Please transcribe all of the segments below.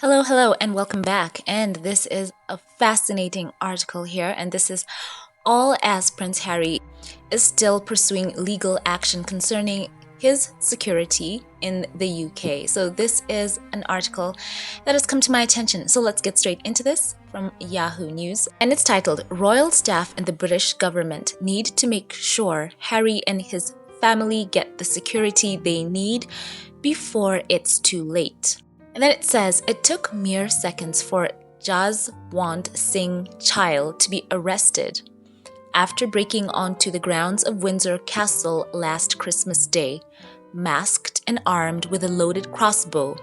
Hello, and welcome back. And this is a fascinating article here, and this is all as Prince Harry is still pursuing legal action concerning his security in the UK. So, this is an article that has come to my attention. So, let's get straight into this from Yahoo News. And it's titled Royal Staff and the British Government Need to Make Sure Harry and His Family Get the Security They Need Before It's Too Late. And then it says, it took mere seconds for Jaswant Singh Chahal to be arrested after breaking onto the grounds of Windsor Castle last Christmas Day, masked and armed with a loaded crossbow.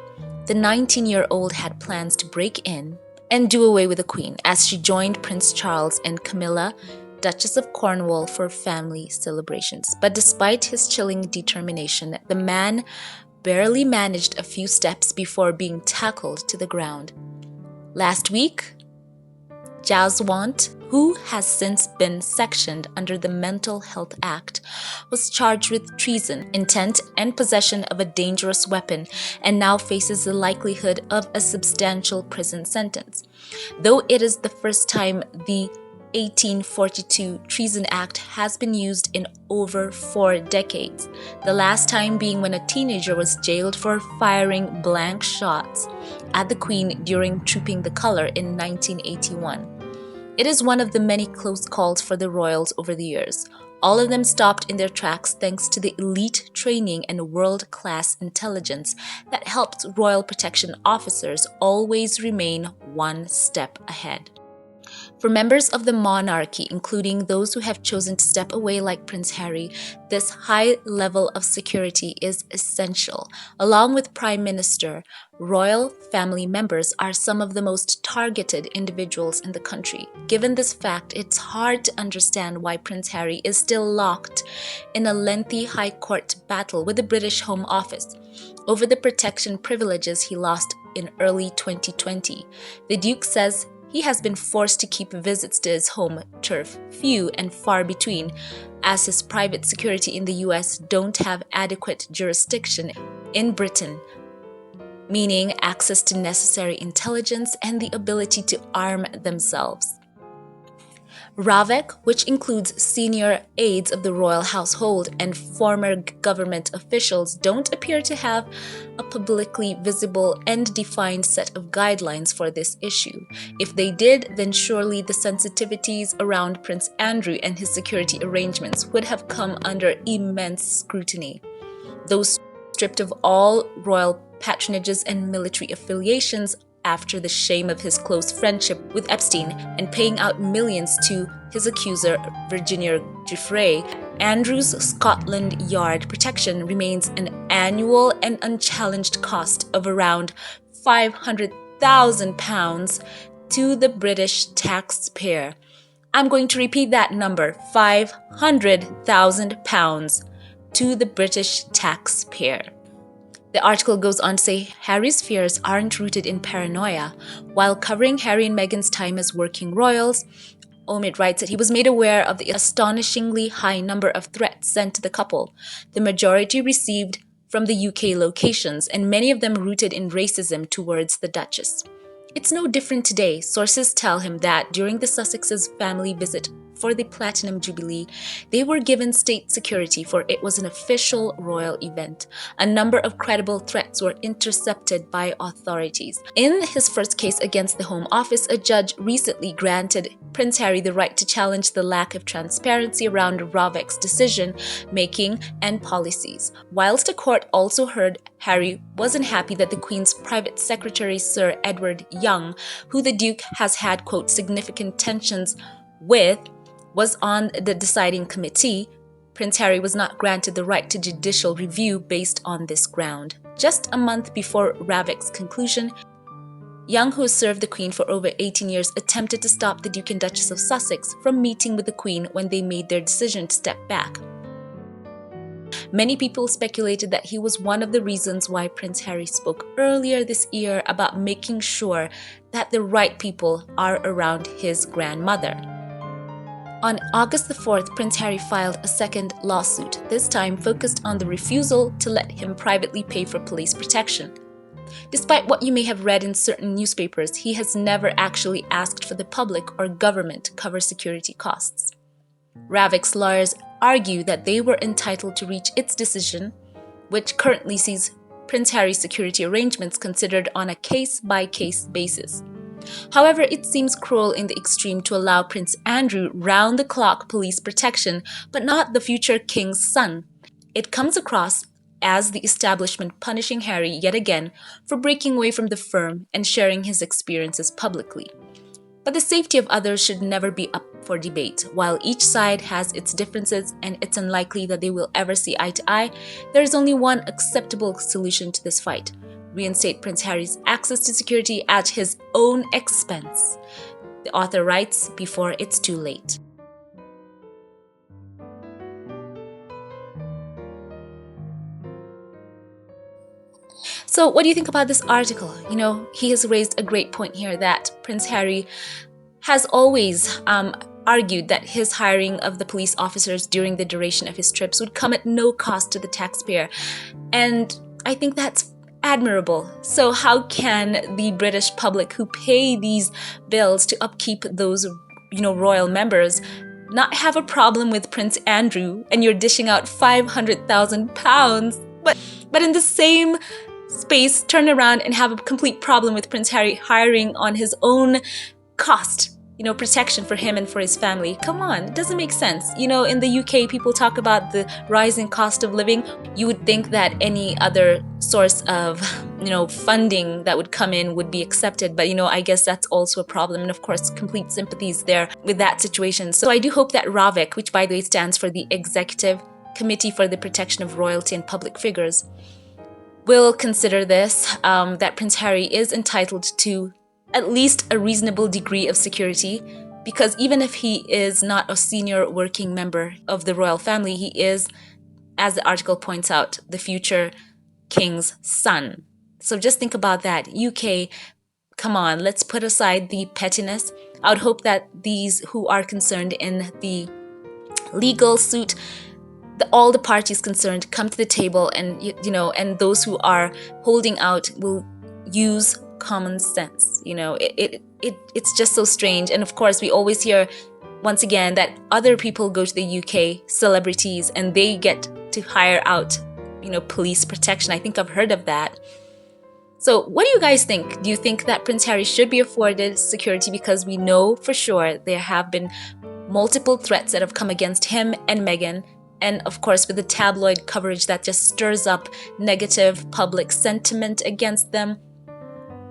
The 19-year-old had plans to break in and do away with the Queen as she joined Prince Charles and Camilla, Duchess of Cornwall, for family celebrations. But despite his chilling determination, the man barely managed a few steps before being tackled to the ground. Last week, Jaswant, who has since been sectioned under the Mental Health Act, was charged with treason, intent, and possession of a dangerous weapon, and now faces the likelihood of a substantial prison sentence. Though it is the first time the 1842 Treason Act has been used in over 4 decades, the last time being when a teenager was jailed for firing blank shots at the Queen during Trooping the Colour in 1981. It is one of the many close calls for the royals over the years. All of them stopped in their tracks thanks to the elite training and world-class intelligence that helped royal protection officers always remain one step ahead. For members of the monarchy, including those who have chosen to step away like Prince Harry, this high level of security is essential. Along with Prime Minister, royal family members are some of the most targeted individuals in the country. Given this fact, it's hard to understand why Prince Harry is still locked in a lengthy High Court battle with the British Home Office over the protection privileges he lost in early 2020. The Duke says he has been forced to keep visits to his home turf few and far between, as his private security in the US don't have adequate jurisdiction in Britain, meaning access to necessary intelligence and the ability to arm themselves. RAVEC, which includes senior aides of the royal household and former government officials, don't appear to have a publicly visible and defined set of guidelines for this issue. If they did, then surely the sensitivities around Prince Andrew and his security arrangements would have come under immense scrutiny. Though stripped of all royal patronages and military affiliations, after the shame of his close friendship with Epstein and paying out millions to his accuser, Virginia Giuffre, Andrew's Scotland Yard protection remains an annual and unchallenged cost of around £500,000 to the British taxpayer. I'm going to repeat that number, £500,000 to the British taxpayer. The article goes on to say Harry's fears aren't rooted in paranoia. While covering Harry and Meghan's time as working royals, Omid writes that he was made aware of the astonishingly high number of threats sent to the couple, the majority received from the UK locations, and many of them rooted in racism towards the Duchess. It's no different today. Sources tell him that during the Sussex's family visit for the Platinum Jubilee, they were given state security, for it was an official royal event. A number of credible threats were intercepted by authorities. In his first case against the Home Office, a judge recently granted Prince Harry the right to challenge the lack of transparency around RAVEC's decision-making and policies. Whilst the court also heard Harry wasn't happy that the Queen's private secretary, Sir Edward Young, who the Duke has had, quote, significant tensions with, was on the deciding committee, Prince Harry was not granted the right to judicial review based on this ground. Just a month before RAVEC's conclusion, Young, who has served the Queen for over 18 years, attempted to stop the Duke and Duchess of Sussex from meeting with the Queen when they made their decision to step back. Many people speculated that he was one of the reasons why Prince Harry spoke earlier this year about making sure that the right people are around his grandmother. On August the 4th, Prince Harry filed a second lawsuit, this time focused on the refusal to let him privately pay for police protection. Despite what you may have read in certain newspapers, he has never actually asked for the public or government to cover security costs. Ravik's lawyers argue that they were entitled to reach its decision, which currently sees Prince Harry's security arrangements considered on a case-by-case basis. However, it seems cruel in the extreme to allow Prince Andrew round-the-clock police protection, but not the future king's son. It comes across as the establishment punishing Harry yet again for breaking away from the firm and sharing his experiences publicly. But the safety of others should never be up for debate. While each side has its differences and it's unlikely that they will ever see eye to eye, there is only one acceptable solution to this fight: reinstate Prince Harry's access to security at his own expense. The author writes, before it's too late. So what do you think about this article? He has raised a great point here that Prince Harry has always argued that his hiring of the police officers during the duration of his trips would come at no cost to the taxpayer. And I think that's admirable. So how can the British public who pay these bills to upkeep those, royal members not have a problem with Prince Andrew, and you're dishing out £500,000, but in the same space turn around and have a complete problem with Prince Harry hiring on his own cost, protection for him and for his family? Come on, it doesn't make sense. In the UK, people talk about the rising cost of living. You would think that any other source of, funding that would come in would be accepted. But, I guess that's also a problem. And of course, complete sympathies there with that situation. So I do hope that Ravik, which by the way stands for the Executive Committee for the Protection of Royalty and Public Figures, will consider this, that Prince Harry is entitled to at least a reasonable degree of security, because even if he is not a senior working member of the royal family, he is, as the article points out, the future king's son. So just think about that. UK, come on, let's put aside the pettiness. I would hope that these who are concerned in the legal suit, all the parties concerned, come to the table, and and those who are holding out will use common sense. It's just so strange. And of course, we always hear once again that other people go to the UK, celebrities, and they get to hire out police protection. I think I've heard of that. So what do you guys think? Do you think that Prince Harry should be afforded security? Because we know for sure there have been multiple threats that have come against him and Meghan. And of course, with the tabloid coverage that just stirs up negative public sentiment against them,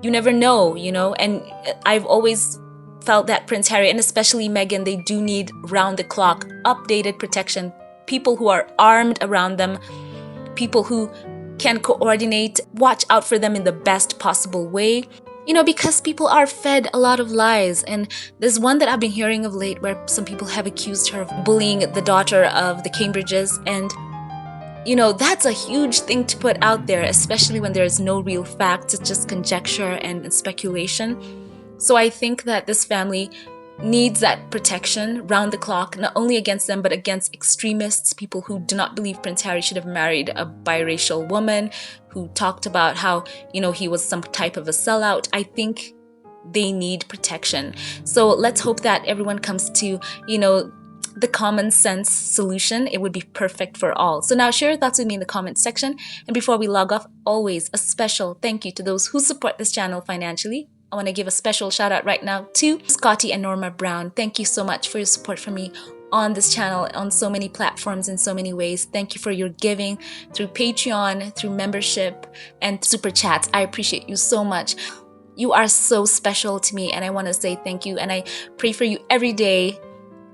you never know, and I've always felt that Prince Harry and especially Meghan, they do need round-the-clock updated protection, people who are armed around them, people who can coordinate, watch out for them in the best possible way. Because people are fed a lot of lies. And there's one that I've been hearing of late where some people have accused her of bullying the daughter of the Cambridges. And, that's a huge thing to put out there, especially when there's no real facts. It's just conjecture and speculation. So I think that this family needs that protection round the clock, not only against them, but against extremists, people who do not believe Prince Harry should have married a biracial woman, who talked about how, he was some type of a sellout. I think they need protection. So let's hope that everyone comes to, the common sense solution. It would be perfect for all. So now share your thoughts with me in the comments section. And before we log off, always a special thank you to those who support this channel financially. I want to give a special shout out right now to Scotty and Norma Brown. Thank you so much for your support for me on this channel, on so many platforms, in so many ways. Thank you for your giving through Patreon, through membership, and super chats. I appreciate you so much. You are so special to me, and I want to say thank you. And I pray for you every day.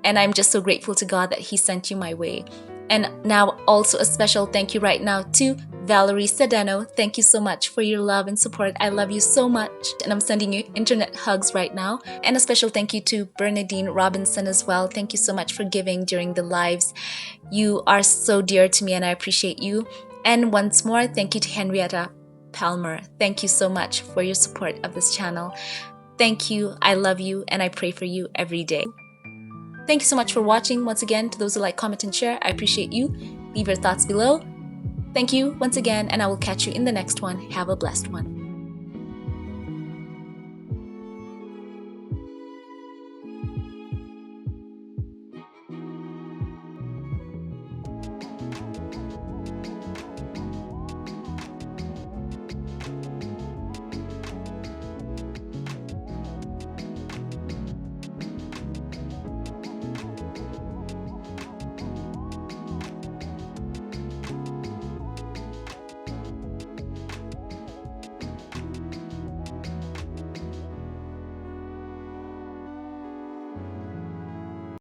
And I'm just so grateful to God that He sent you my way. And now also a special thank you right now to Valerie Sedano. Thank you so much for your love and support. I love you so much. And I'm sending you internet hugs right now. And a special thank you to Bernadine Robinson as well. Thank you so much for giving during the lives. You are so dear to me and I appreciate you. And once more, thank you to Henrietta Palmer. Thank you so much for your support of this channel. Thank you. I love you and I pray for you every day. Thank you so much for watching. Once again, to those who like, comment, and share, I appreciate you. Leave your thoughts below. Thank you once again, and I will catch you in the next one. Have a blessed one.